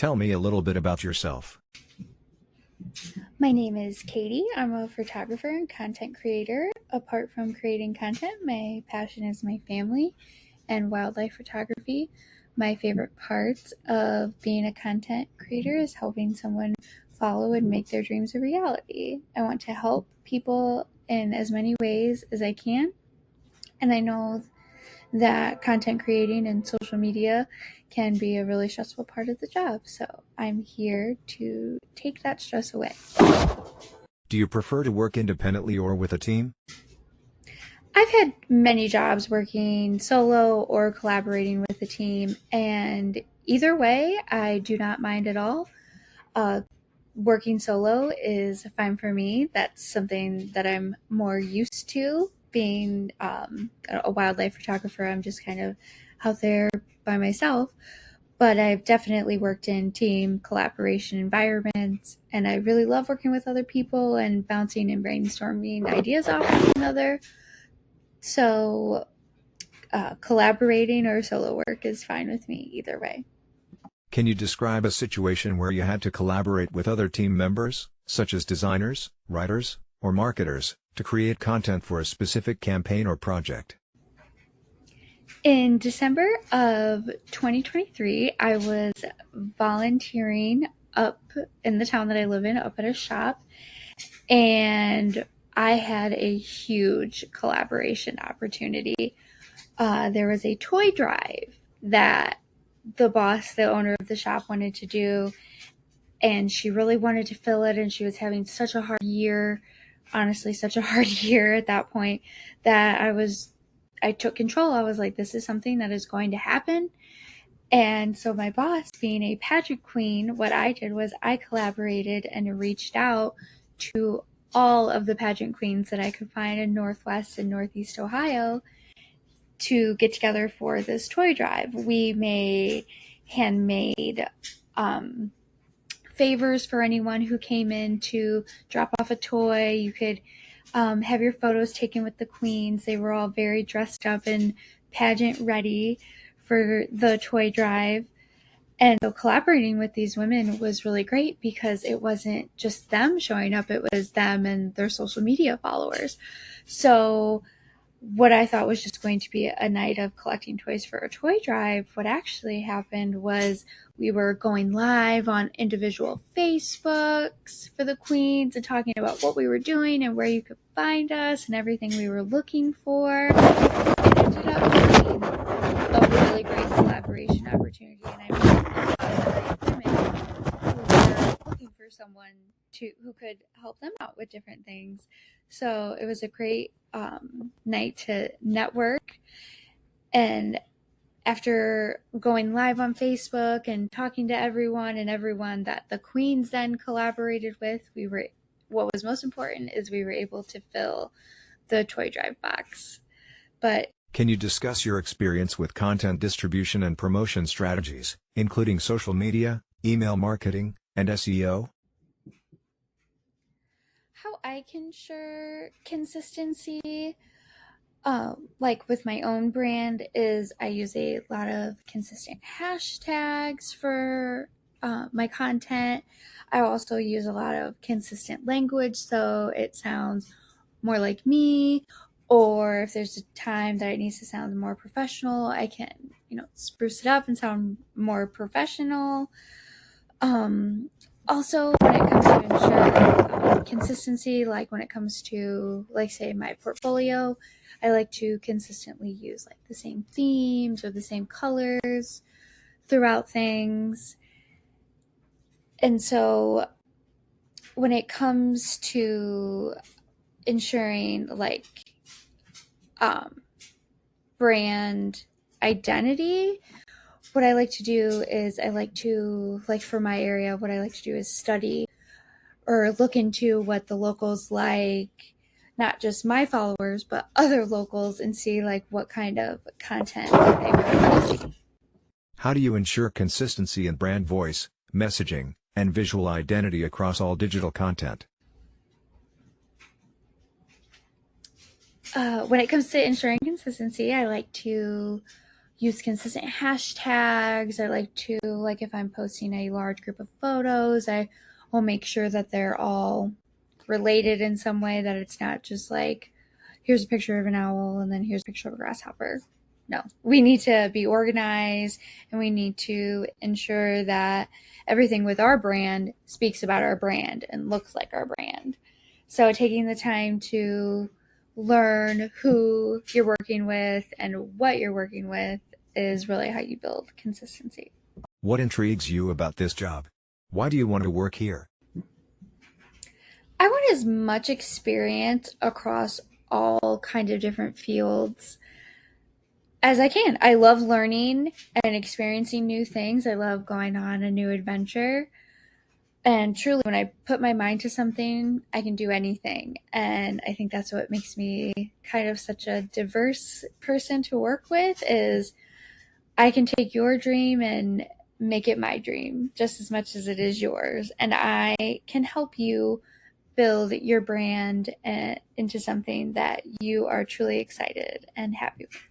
Tell me a little bit about yourself. My name is Katie. I'm a photographer and content creator. Apart from creating content, my passion is my family and wildlife photography. My favorite parts of being a content creator is helping someone follow and make their dreams a reality. I want to help people in as many ways as I can, and I know that content creating and social media can be a really stressful part of the job. So I'm here to take that stress away. Do you prefer to work independently or with a team? I've had many jobs working solo or collaborating with a team, and either way, I do not mind at all. Uh, Working solo is fine for me. That's something that I'm more used to. Being a wildlife photographer, I'm just kind of out there by myself. But I've definitely worked in team collaboration environments, and I really love working with other people and bouncing and brainstorming ideas off one another. So collaborating or solo work is fine with me either way. Can you describe a situation where you had to collaborate with other team members, such as designers, writers, or marketers, to create content for a specific campaign or project? In December of 2023, I was volunteering up in the town that I live in, up at a shop, and I had a huge collaboration opportunity. There was a toy drive that the boss, the owner of the shop, wanted to do, and she really wanted to fill it, and she was having such a hard year, honestly, such a hard year at that point, that I took control. I was like, this is something that is going to happen. And so my boss, being a pageant queen, what I did was I collaborated and reached out to all of the pageant queens that I could find in Northwest and Northeast Ohio to get together for this toy drive. We made handmade favors for anyone who came in to drop off a toy. You could have your photos taken with the queens. They were all very dressed up and pageant ready for the toy drive. And so collaborating with these women was really great because it wasn't just them showing up, it was them and their social media followers. So what I thought was just going to be a night of collecting toys for a toy drive, what actually happened was we were going live on individual Facebooks for the queens and talking about what we were doing and where you could find us and everything we were looking for. It ended up being a really great collaboration opportunity, and I met women who were looking for someone who could help them out with different things. So it was a great night to network. And after going live on Facebook and talking to everyone that the queens then collaborated with, what was most important is we were able to fill the toy drive box. But can you discuss your experience with content distribution and promotion strategies, including social media, email marketing, and SEO? How I can ensure consistency, like with my own brand, is I use a lot of consistent hashtags for my content. I also use a lot of consistent language so it sounds more like me, or if there's a time that it needs to sound more professional, I can, spruce it up and sound more professional. Also, when it comes to ensure consistency, like when it comes to, like, say, my portfolio, I like to consistently use like the same themes or the same colors throughout things. And so when it comes to ensuring like brand identity, what I like to do is for my area, what I like to do is study or look into what the locals like, not just my followers, but other locals, and see like what kind of content they really want to see. How do you ensure consistency in brand voice, messaging, and visual identity across all digital content? When it comes to ensuring consistency, I like to use consistent hashtags. I like to, like if I'm posting a large group of photos, I will make sure that they're all related in some way, that it's not just like, here's a picture of an owl and then here's a picture of a grasshopper. No, we need to be organized, and we need to ensure that everything with our brand speaks about our brand and looks like our brand. So taking the time to learn who you're working with and what you're working with is really how you build consistency. What intrigues you about this job? Why do you want to work here? I want as much experience across all kinds of different fields as I can. I love learning and experiencing new things. I love going on a new adventure. And truly, when I put my mind to something, I can do anything. And I think that's what makes me kind of such a diverse person to work with, is I can take your dream and make it my dream just as much as it is yours. And I can help you build your brand into something that you are truly excited and happy with.